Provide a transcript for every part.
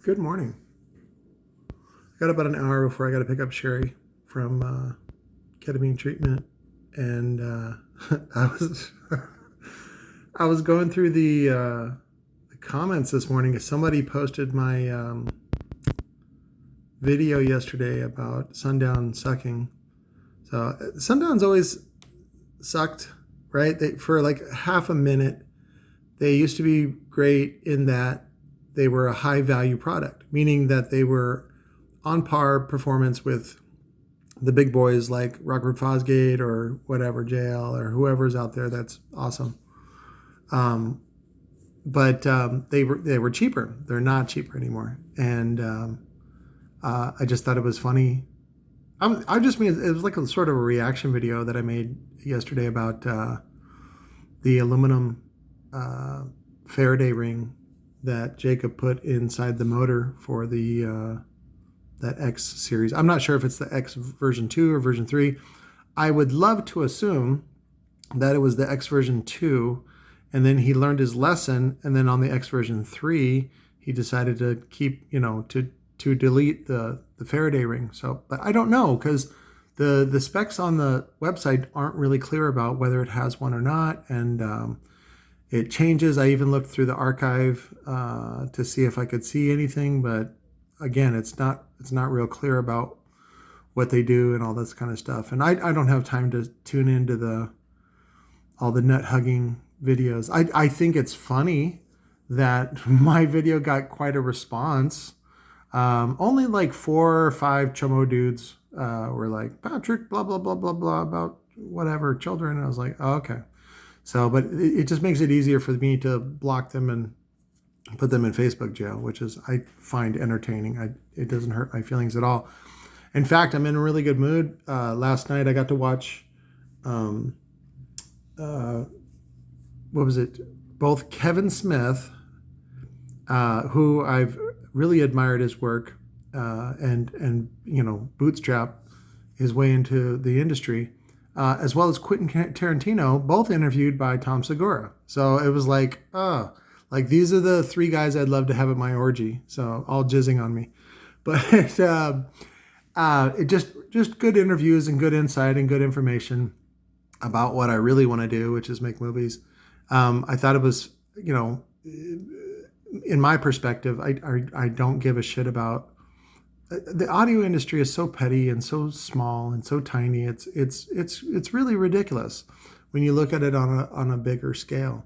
Good morning. I got about an hour before I got to pick up Sherry from ketamine treatment, and I was I was going through the comments this morning because somebody posted my video yesterday about sundown sucking. So sundowns always sucked, right? For like half a minute, they used to be great in that they were a high value product, meaning that they were on par performance with the big boys like Rockford Fosgate or whatever, JL or whoever's out there. That's awesome. But they were cheaper. They're not cheaper anymore. And I just thought it was funny. I just mean it was like a sort of a reaction video that I made yesterday about the aluminum Faraday ring that Jacob put inside the motor for the that X series. I'm not sure if it's the X version 2 or version 3. I would love to assume that it was the X version 2, and then he learned his lesson, and then on the X version 3, he decided to keep, to delete the Faraday ring. So, but I don't know, because the specs on the website aren't really clear about whether it has one or not, and it changes. I even looked through the archive to see if I could see anything, but again, it's not real clear about what they do and all this kind of stuff. And I don't have time to tune into all the nut hugging videos. I think it's funny that my video got quite a response. Only like 4 or 5 chomo dudes were like, Patrick, blah, blah, blah, blah, blah, about whatever, children. And I was like, oh, okay. So, but it just makes it easier for me to block them and put them in Facebook jail, which is, I find entertaining. It doesn't hurt my feelings at all. In fact, I'm in a really good mood. Last night I got to watch, what was it? Both Kevin Smith, who I've really admired his work, and bootstrap his way into the industry, as well as Quentin Tarantino, both interviewed by Tom Segura. So it was like, these are the 3 guys I'd love to have at my orgy. So all jizzing on me, but it just good interviews and good insight and good information about what I really want to do, which is make movies. I thought it was, in my perspective, I don't give a shit about the audio industry. Is so petty and so small and so tiny. It's really ridiculous when you look at it on a bigger scale.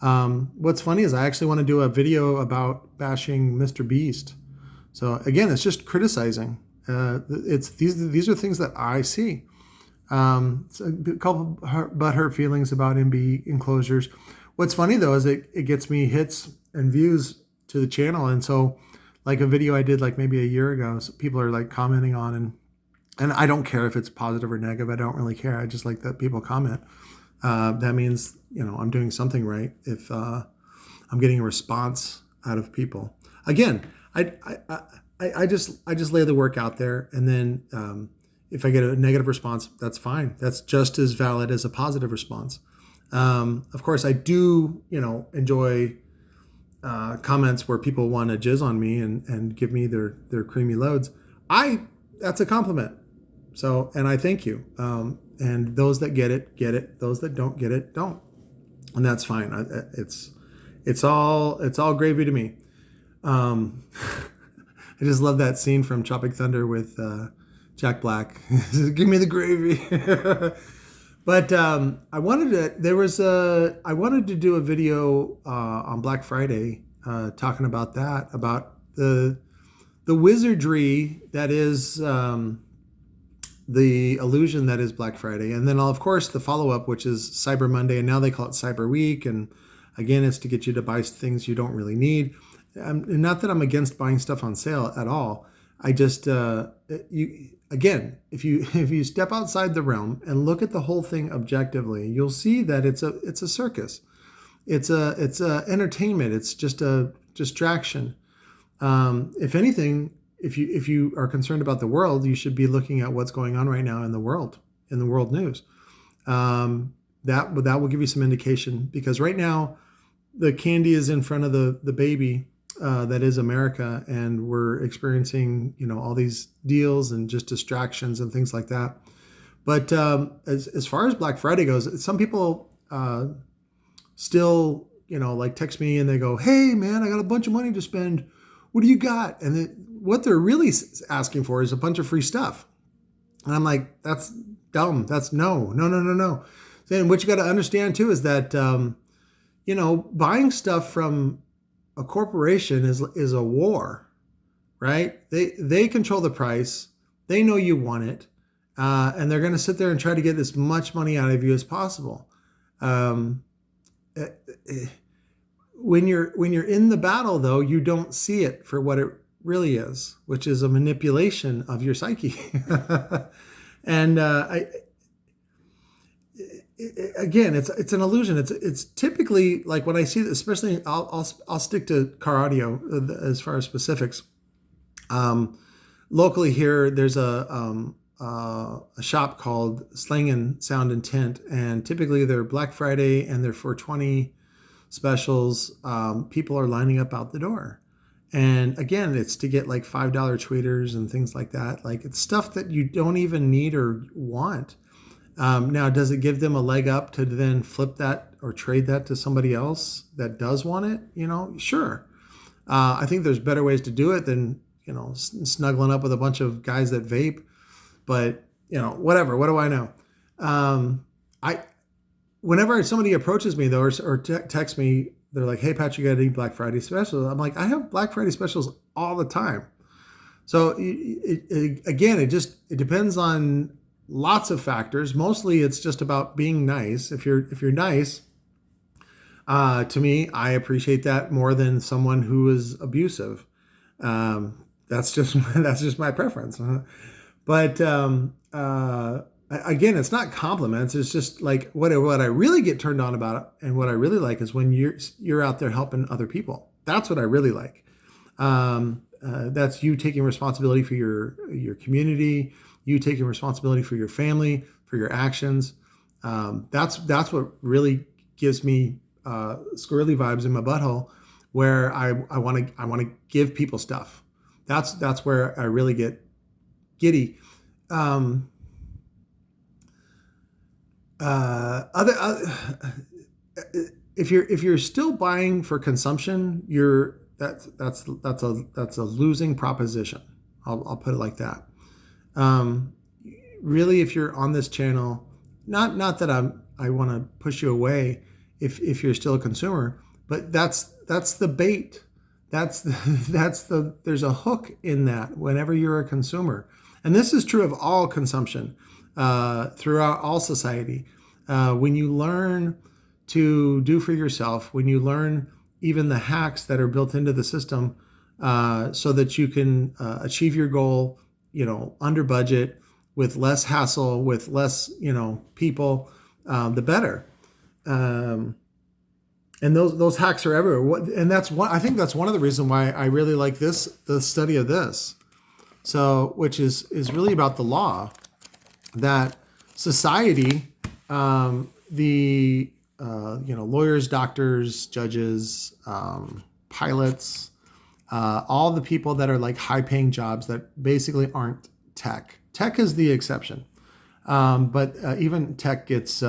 What's funny is I actually want to do a video about bashing Mr. Beast. So again, it's just criticizing. These are things that I see. So a couple butthurt feelings about MB enclosures. What's funny though is it gets me hits and views to the channel, and so like a video I did like maybe a year ago, so people are like commenting on, and I don't care if it's positive or negative. I don't really care. I just like that people comment. That means I'm doing something right if I'm getting a response out of people. Again, I just lay the work out there, and then if I get a negative response, that's fine. That's just as valid as a positive response. Of course, I do enjoy comments where people want to jizz on me and give me their creamy loads. That's a compliment. So, and I thank you. And those that get it. Those that don't get it, don't. And that's fine. It's all gravy to me. I just love that scene from Tropic Thunder with Jack Black. Give me the gravy. But I wanted to do a video on Black Friday talking about that, about the wizardry that is the illusion that is Black Friday. And then, of course, the follow-up, which is Cyber Monday, and now they call it Cyber Week. And again, it's to get you to buy things you don't really need. Not that I'm against buying stuff on sale at all. I just, if you step outside the realm and look at the whole thing objectively, you'll see that it's a circus. It's a entertainment. It's just a distraction. If anything, if you are concerned about the world, you should be looking at what's going on right now in the world news. That will give you some indication, because right now the candy is in front of the baby. that is America, and we're experiencing, all these deals and just distractions and things like that. But as far as Black Friday goes, some people still, like text me and they go, "Hey man, I got a bunch of money to spend. What do you got?" And what they're really asking for is a bunch of free stuff. And I'm like, that's dumb. That's no. Then what you got to understand too is that, buying stuff from a corporation is a war, right? They control the price. They know you want it. And they're going to sit there and try to get as much money out of you as possible. When you're in the battle, though, you don't see it for what it really is, which is a manipulation of your psyche. And again, it's an illusion. It's typically like when I see, especially I'll stick to car audio as far as specifics. Locally here, there's a shop called Slang & Sound Intent, and typically they're Black Friday and they're 420 specials. People are lining up out the door. And again, it's to get like $5 tweeters and things like that. Like, it's stuff that you don't even need or want. Now, does it give them a leg up to then flip that or trade that to somebody else that does want it? Sure. I think there's better ways to do it than, snuggling up with a bunch of guys that vape. But, whatever. What do I know? Whenever somebody approaches me, though, or texts me, they're like, "Hey, Patrick, you got any Black Friday specials?" I'm like, I have Black Friday specials all the time. So it depends on lots of factors. Mostly it's just about being nice. If you're nice, to me, I appreciate that more than someone who is abusive. That's just my preference. But again, it's not compliments. It's just like what I really get turned on about it, and what I really like is when you're out there helping other people. That's what I really like. That's you taking responsibility for your community, you taking responsibility for your family, for your actions. That's what really gives me squirrely vibes in my butthole, where I want to give people stuff. That's where I really get giddy. If you're still buying for consumption, that's a losing proposition. I'll put it like that. Really, if you're on this channel, not that I want to push you away if you're still a consumer, but that's the bait. There's a hook in that whenever you're a consumer. And this is true of all consumption throughout all society. When you learn to do for yourself, when you learn even the hacks that are built into the system so that you can achieve your goal, under budget, with less hassle, with less, people, the better. And those hacks are everywhere. And I think that's one of the reasons why I really like the study of this. So, which is really about the law that society, lawyers, doctors, judges, pilots, all the people that are like high paying jobs that basically aren't tech. Tech is the exception. But even tech gets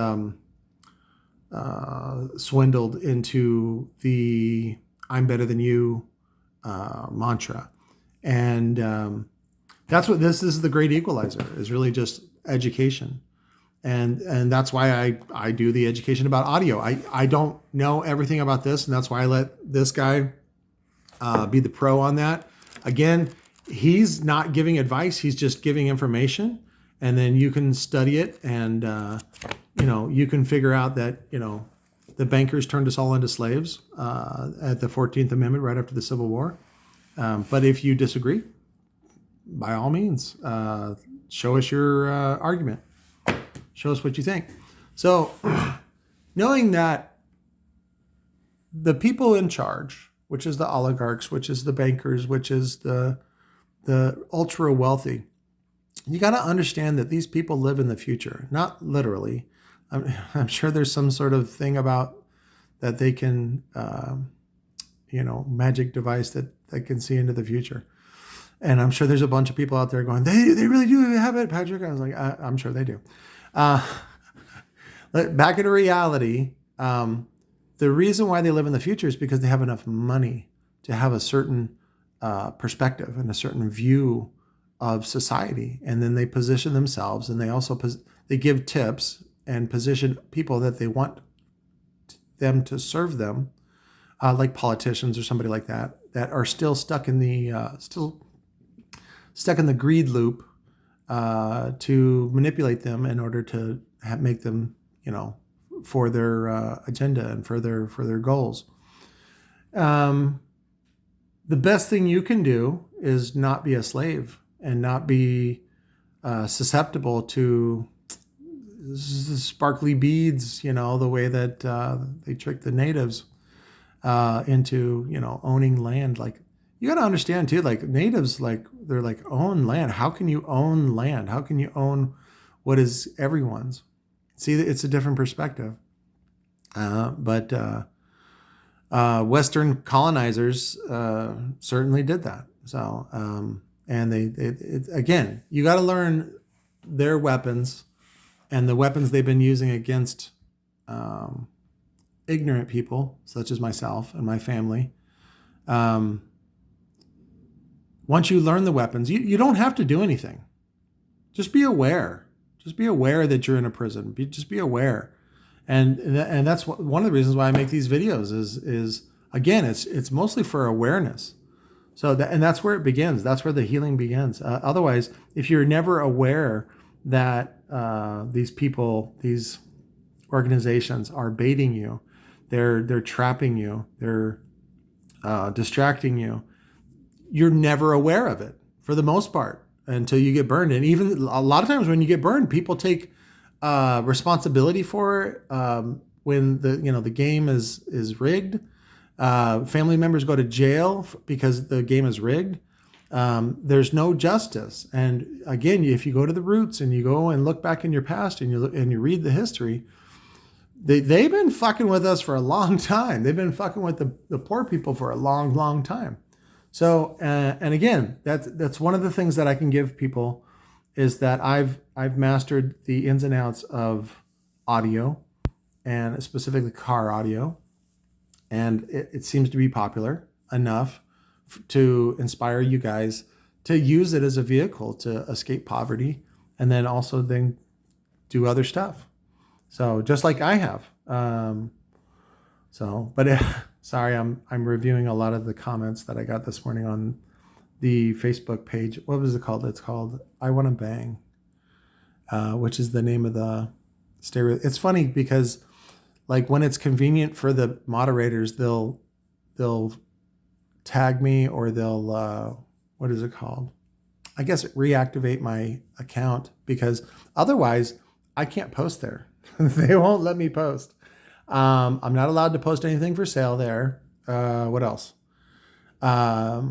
swindled into the "I'm better than you" mantra. And that's what this is. The great equalizer is really just education. And that's why I do the education about audio. I don't know everything about this, and that's why I let this guy be the pro on that. Again, he's not giving advice. He's just giving information. And then you can study it, and you can figure out that the bankers turned us all into slaves at the 14th Amendment right after the Civil War. But if you disagree, by all means, show us your argument. Show us what you think. So, knowing that the people in charge, which is the oligarchs, which is the bankers, which is the ultra wealthy, you got to understand that these people live in the future, not literally. I'm sure there's some sort of thing about that they can, magic device that can see into the future. And I'm sure there's a bunch of people out there going, they really do have it, Patrick. I was like, I'm sure they do. Back into reality. The reason why they live in the future is because they have enough money to have a certain perspective and a certain view of society. And then they position themselves, and they also they give tips and position people that they want them to serve them, like politicians or somebody like that are still stuck in the greed loop, to manipulate them in order to make them, for their agenda and for their goals. The best thing you can do is not be a slave and not be susceptible to sparkly beads, the way that they trick the natives into, owning land. Like, you got to understand too, like natives, like they're like, own land. How can you own land? How can you own what is everyone's? See, it's a different perspective. But Western colonizers certainly did that. So, and again, you got to learn their weapons and the weapons they've been using against ignorant people, such as myself and my family. Once you learn the weapons, you don't have to do anything. Just be aware. Just be aware that you're in a prison. Just be aware. And that's one of the reasons why I make these videos is again, it's mostly for awareness. So that's where it begins. That's where the healing begins. Otherwise, if you're never aware that these people, these organizations are baiting you, they're trapping you, they're distracting you, you're never aware of it for the most part until you get burned. And even a lot of times when you get burned, people take responsibility for it when the game is rigged. Family members go to jail because the game is rigged. There's no justice. And again, if you go to the roots and you go and look back in your past and you read the history, they've been fucking with us for a long time. They've been fucking with the poor people for a long, long time. So, and again, that's one of the things that I can give people is that I've mastered the ins and outs of audio, and specifically car audio. And it seems to be popular enough to inspire you guys to use it as a vehicle to escape poverty, and then also then do other stuff. So just like I have. Sorry, I'm reviewing a lot of the comments that I got this morning on the Facebook page. What was it called? It's called I Want to Bang, which is the name of the stereo. It's funny because like when it's convenient for the moderators, they'll tag me, or they'll, what is it called? I guess reactivate my account, because otherwise I can't post there. They won't let me post. I'm not allowed to post anything for sale there. What else? I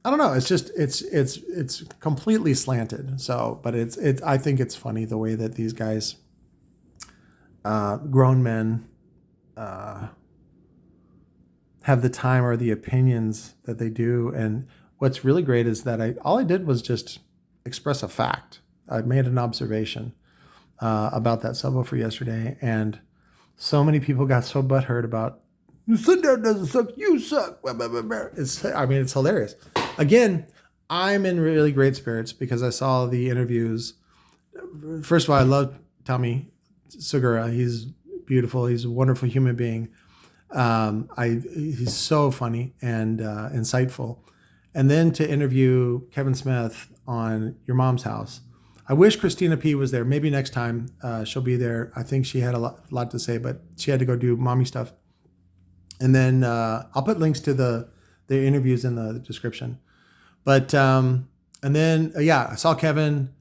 don't know. It's just, it's completely slanted. So, but I think it's funny the way that these guys, grown men, have the time or the opinions that they do. And what's really great is that all I did was just express a fact. I made an observation about that subwoofer yesterday, and so many people got so butthurt about Sundown doesn't suck, you suck. It's hilarious. Again, I'm in really great spirits because I saw the interviews. First of all, I love Tommy Segura. He's beautiful. He's a wonderful human being. He's so funny and insightful. And then to interview Kevin Smith on Your Mom's House. I wish Christina P was there. Maybe next time she'll be there. I think she had a lot to say, but she had to go do mommy stuff. And then I'll put links to the interviews in the description. But and then I saw Kevin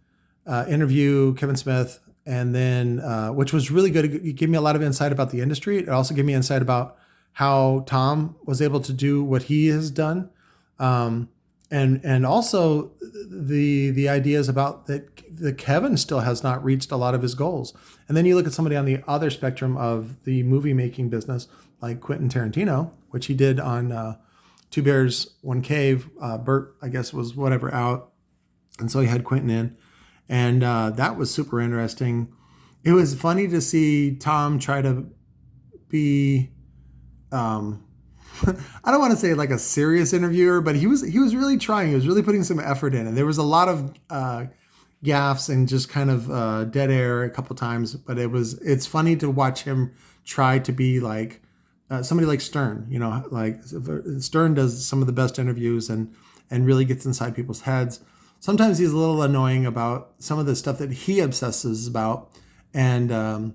interview Kevin Smith, and then which was really good. It gave me a lot of insight about the industry. It also gave me insight about how Tom was able to do what he has done. And also the ideas about that Kevin still has not reached a lot of his goals. And then you look at somebody on the other spectrum of the movie making business, like Quentin Tarantino, which he did on Two Bears, One Cave. Bert, I guess, was whatever out. And so he had Quentin in. And that was super interesting. It was funny to see Tom try to be, I don't want to say like a serious interviewer, but he was really trying. He was really putting some effort in. And there was a lot of gaffes and just kind of dead air a couple times. But it's funny to watch him try to be like somebody like Stern. You know, like Stern does some of the best interviews and really gets inside people's heads. Sometimes he's a little annoying about some of the stuff that he obsesses about. And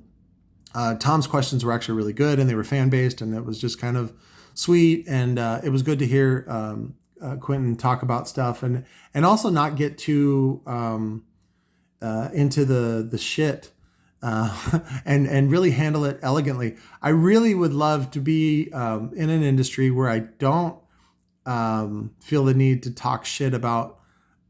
Tom's questions were actually really good, and they were fan-based, and it was just kind of sweet. And it was good to hear Quentin talk about stuff and also not get too into the shit and really handle it elegantly. I really would love to be in an industry where I don't feel the need to talk shit about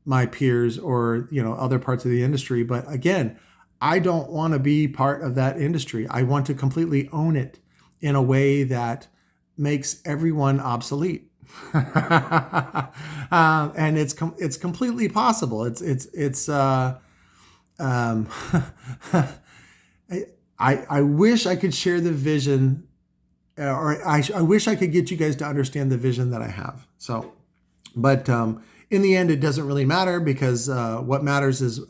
my peers or, you know, other parts of the industry. But again, I don't want to be part of that industry. I want to completely own it in a way that makes everyone obsolete. And it's completely possible. I wish I could share the vision, or I wish I could get you guys to understand the vision that I have. So, but in the end, it doesn't really matter, because what matters is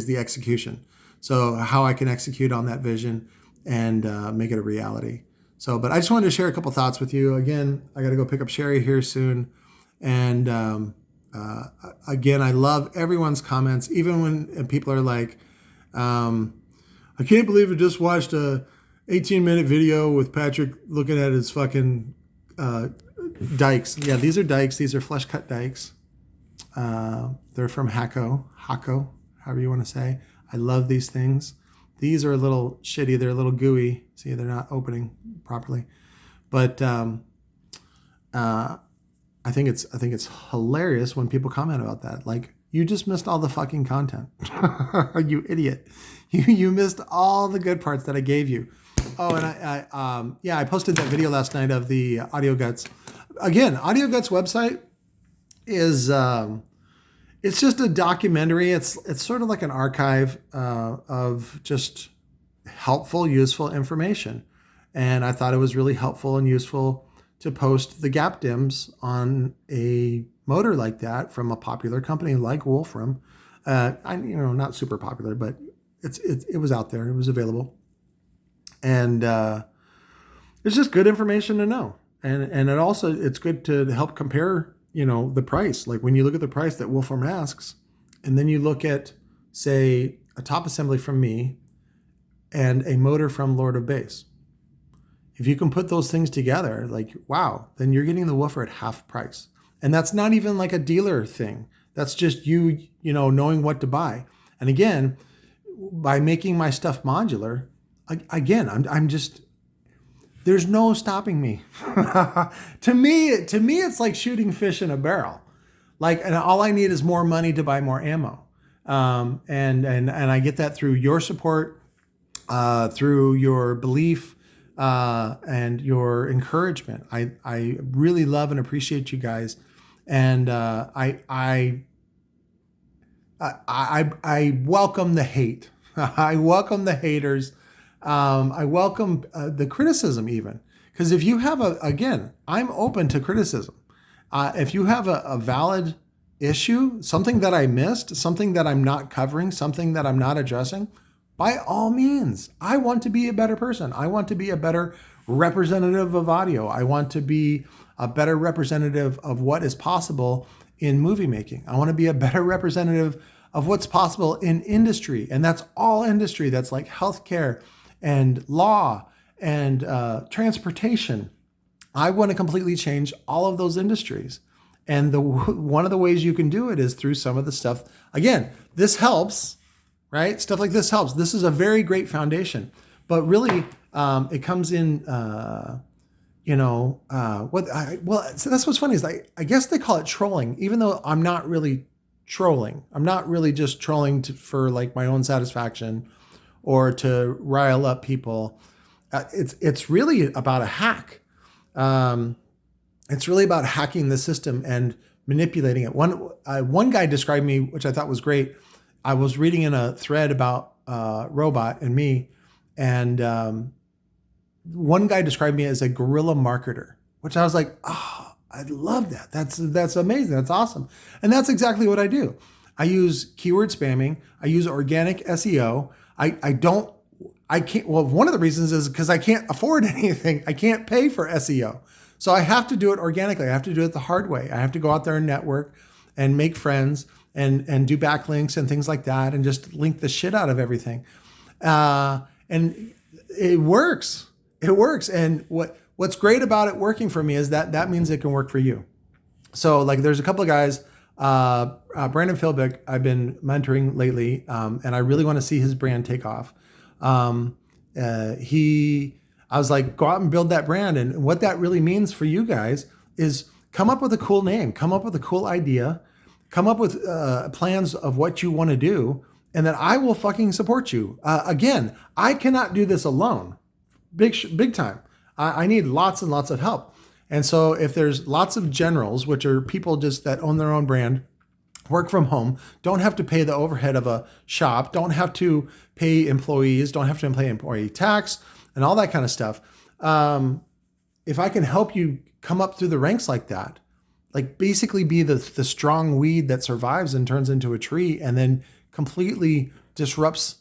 the execution. So how I can execute on that vision and make it a reality. So, but I just wanted to share a couple thoughts with you. Again, I got to go pick up Sherry here soon. And again, I love everyone's comments, even when people are like, I can't believe I just watched a 18-minute video with Patrick looking at his fucking dikes. Yeah, these are dikes. These are flush cut dikes. They're from Hako, however you want to say. I love these things. These are a little shitty. They're a little gooey. See, they're not opening properly. But I think it's hilarious when people comment about that. Like, you just missed all the fucking content. You idiot. You missed all the good parts that I gave you. Oh, and I posted that video last night of the Audio Guts. Again, Audio Guts website is it's just a documentary. It's sort of like an archive of just helpful, useful information. And I thought it was really helpful and useful to post the gap dims on a motor like that from a popular company like Wolfram. Not super popular, but it was out there. It was available. And it's just good information to know. And it's good to help compare, the price. Like when you look at the price that Wolfram asks, and then you look at, say, a top assembly from me and a motor from Lord of Bass. If you can put those things together, like, wow, then you're getting the woofer at half price. And that's not even like a dealer thing. That's just you knowing what to buy. And again, by making my stuff modular, again, I'm just, there's no stopping me. To me, it's like shooting fish in a barrel. And all I need is more money to buy more ammo. And I get that through your support, through your belief, and your encouragement. I really love and appreciate you guys. And I welcome the hate. I welcome the haters. I welcome the criticism even. Because if you have I'm open to criticism. If you have a valid issue, something that I missed, something that I'm not covering, something that I'm not addressing, by all means, I want to be a better person. I want to be a better representative of audio. I want to be a better representative of what is possible in movie making. I want to be a better representative of what's possible in industry. And that's all industry. That's like healthcare and law and transportation. I want to completely change all of those industries. And one of the ways you can do it is through some of the stuff. Again, this helps, right? Stuff like this helps. This is a very great foundation. But really, it comes in, so that's what's funny is I guess they call it trolling, even though I'm not really trolling. I'm not really just trolling for like my own satisfaction or to rile up people. It's really about a hack. It's really about hacking the system and manipulating it. One guy described me, which I thought was great. I was reading in a thread about Robot and me, and one guy described me as a guerrilla marketer, which I was like, oh, I love that. That's amazing. That's awesome. And that's exactly what I do. I use keyword spamming. I use organic SEO. I can't, well, one of the reasons is because I can't afford anything. I can't pay for SEO. So I have to do it organically. I have to do it the hard way. I have to go out there and network and make friends and do backlinks and things like that and just link the shit out of everything. And it works. It works. And what's great about it working for me is that means it can work for you. So like there's a couple of guys, Brandon Philbick, I've been mentoring lately, and I really want to see his brand take off. I was like, go out and build that brand. And what that really means for you guys is come up with a cool name, come up with a cool idea, come up with plans of what you want to do, and then I will fucking support you. Again, I cannot do this alone, big time. I need lots and lots of help. And so if there's lots of generals, which are people just that own their own brand, work from home, don't have to pay the overhead of a shop, don't have to pay employees, don't have to pay employee tax and all that kind of stuff. If I can help you come up through the ranks like that, like basically be the strong weed that survives and turns into a tree and then completely disrupts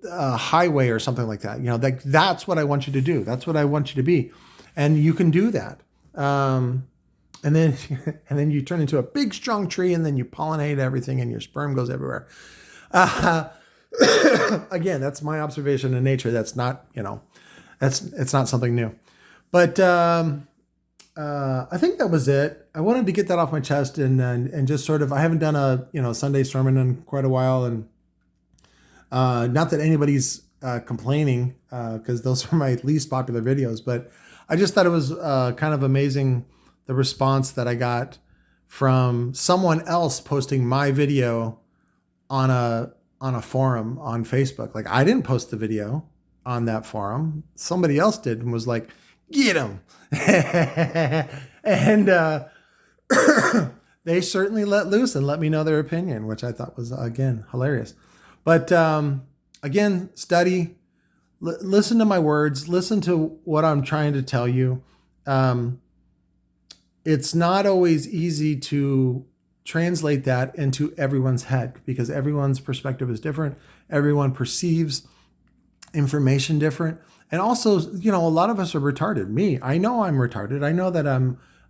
a highway or something like that. You know, that's what I want you to do. That's what I want you to be. And you can do that. And then you turn into a big, strong tree and then you pollinate everything and your sperm goes everywhere. Again, that's my observation in nature. That's not, it's not something new, but, I think that was it. I wanted to get that off my chest and just sort of, I haven't done a, Sunday sermon in quite a while. And, not that anybody's, complaining, cause those are my least popular videos, but I just thought it was, kind of amazing, the response that I got from someone else posting my video on a forum on Facebook. Like I didn't post the video on that forum. Somebody else did and was like, get him. And they certainly let loose and let me know their opinion, which I thought was, again, hilarious. But again, study, listen to my words, listen to what I'm trying to tell you. It's not always easy to translate that into everyone's head because everyone's perspective is different. Everyone perceives information different. And also, a lot of us are retarded. Me, I know I'm retarded. I know that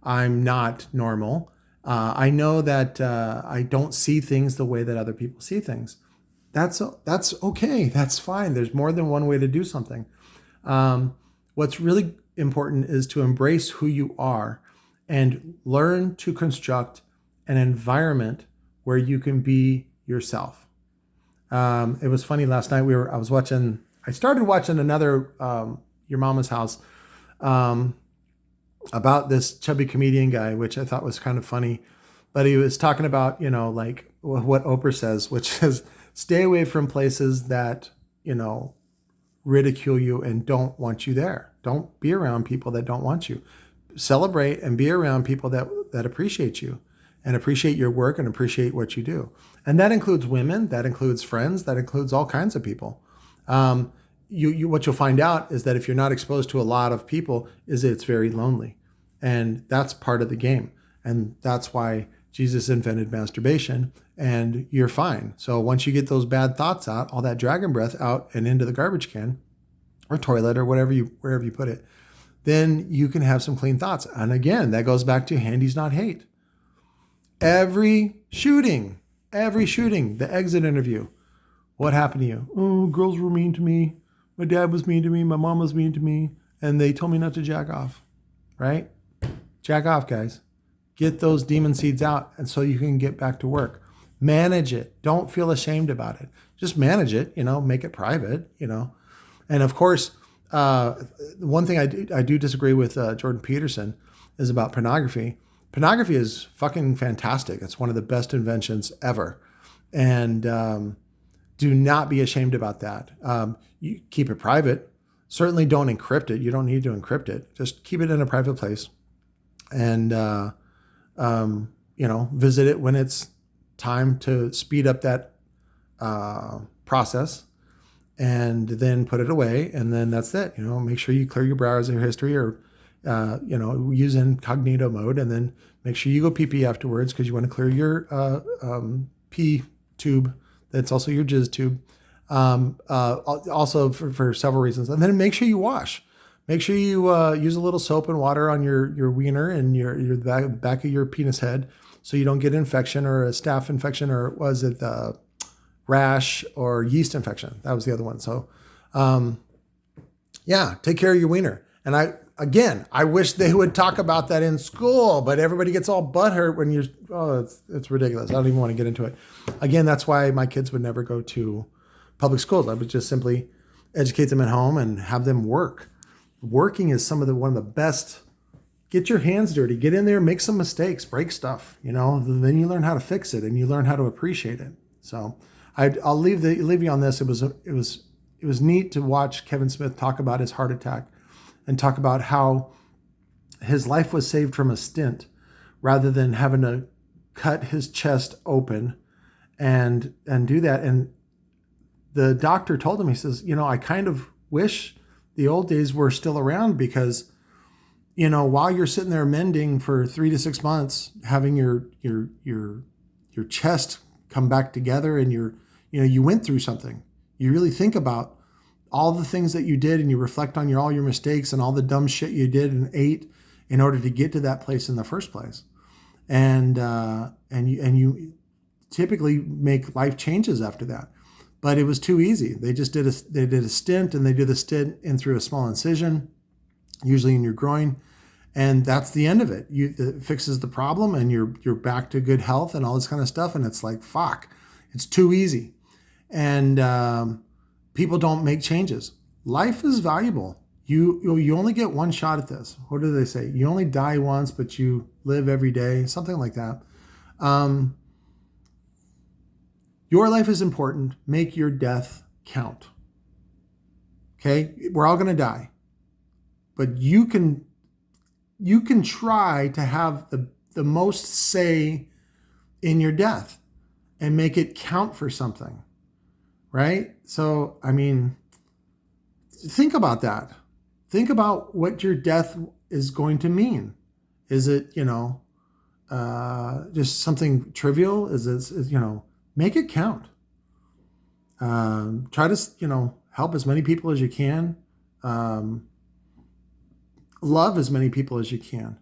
I'm not normal. I know that I don't see things the way that other people see things. That's okay. That's fine. There's more than one way to do something. What's really important is to embrace who you are and learn to construct an environment where you can be yourself. It was funny last night. I started watching another Your Mama's House about this chubby comedian guy, which I thought was kind of funny. But he was talking about, like what Oprah says, which is stay away from places that, ridicule you and don't want you there. Don't be around people that don't want you. Celebrate and be around people that appreciate you and appreciate your work and appreciate what you do. And that includes women, that includes friends, that includes all kinds of people. What you'll find out is that if you're not exposed to a lot of people, is it's very lonely. And that's part of the game. And that's why Jesus invented masturbation and you're fine. So once you get those bad thoughts out, all that dragon breath out and into the garbage can or toilet or wherever you put it, then you can have some clean thoughts. And again, that goes back to handy's not hate. Every shooting, the exit interview, what happened to you? Oh, girls were mean to me. My dad was mean to me. My mom was mean to me. And they told me not to jack off, right? Jack off, guys. Get those demon seeds out and so you can get back to work. Manage it. Don't feel ashamed about it. Just manage it, make it private, And of course, one thing I do disagree with Jordan Peterson is about pornography. Pornography is fucking fantastic. It's one of the best inventions ever. And do not be ashamed about that. You keep it private. Certainly don't encrypt it. You don't need to encrypt it. Just keep it in a private place. and visit it when it's time to speed up that process, and then put it away, and then that's it. Make sure you clear your browser history, or use incognito mode, and then make sure you go pee afterwards, because you want to clear your pee tube. That's also your jizz tube. Also for several reasons. And then make sure you wash. Make sure you use a little soap and water on your wiener and your back of your penis head, so you don't get infection, or a staph infection, or was it rash or yeast infection? That was the other one. So, take care of your wiener. And I wish they would talk about that in school, but everybody gets all butthurt when it's ridiculous. I don't even want to get into it. Again, that's why my kids would never go to public schools. I would just simply educate them at home and have them work. Working is one of the best. Get your hands dirty, get in there, make some mistakes, break stuff, then you learn how to fix it, and you learn how to appreciate it. So I'll leave you on this. It was neat to watch Kevin Smith talk about his heart attack, and talk about how his life was saved from a stent, rather than having to cut his chest open and do that. And the doctor told him, he says, I kind of wish the old days were still around, because, while you're sitting there mending for 3 to 6 months, having your chest come back together, and you went through something, you really think about all the things that you did, and you reflect on all your mistakes and all the dumb shit you did and ate in order to get to that place in the first place. And you typically make life changes after that. But it was too easy. They just did a stent, and they do the stent in through a small incision, usually in your groin, and that's the end of it. It fixes the problem, and you're back to good health and all this kind of stuff. And it's like, fuck, it's too easy. And people don't make changes. Life is valuable. You only get one shot at this. What do they say? You only die once, but you live every day. Something like that. Your life is important. Make your death count. Okay? We're all going to die. But you can try to have the most say in your death and make it count for something. Right? So, think about that. Think about what your death is going to mean. Is it, just something trivial? Is it, make it count. Try to, help as many people as you can. Love as many people as you can.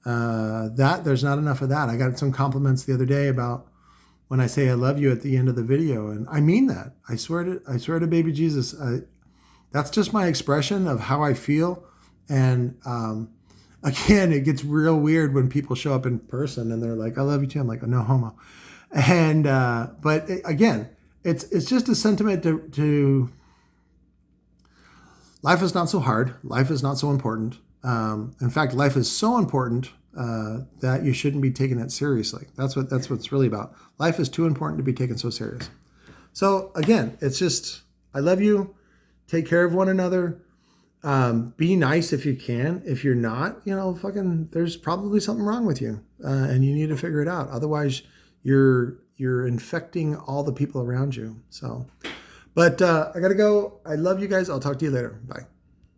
There's not enough of that. I got some compliments the other day about when I say I love you at the end of the video, and I mean that. I swear to baby Jesus. That's just my expression of how I feel. And again, it gets real weird when people show up in person and they're like, "I love you too." I'm like, "Oh, no homo." And but again, it's just a sentiment to life is not so hard. Life is not so important. In fact, life is so important that you shouldn't be taking it seriously. That's what it's really about. Life is too important to be taken so serious. So again, it's just, I love you. Take care of one another. Be nice if you can. If you're not, there's probably something wrong with you, and you need to figure it out. Otherwise, you're infecting all the people around you. So, but I gotta go. I love you guys. I'll talk to you later. Bye.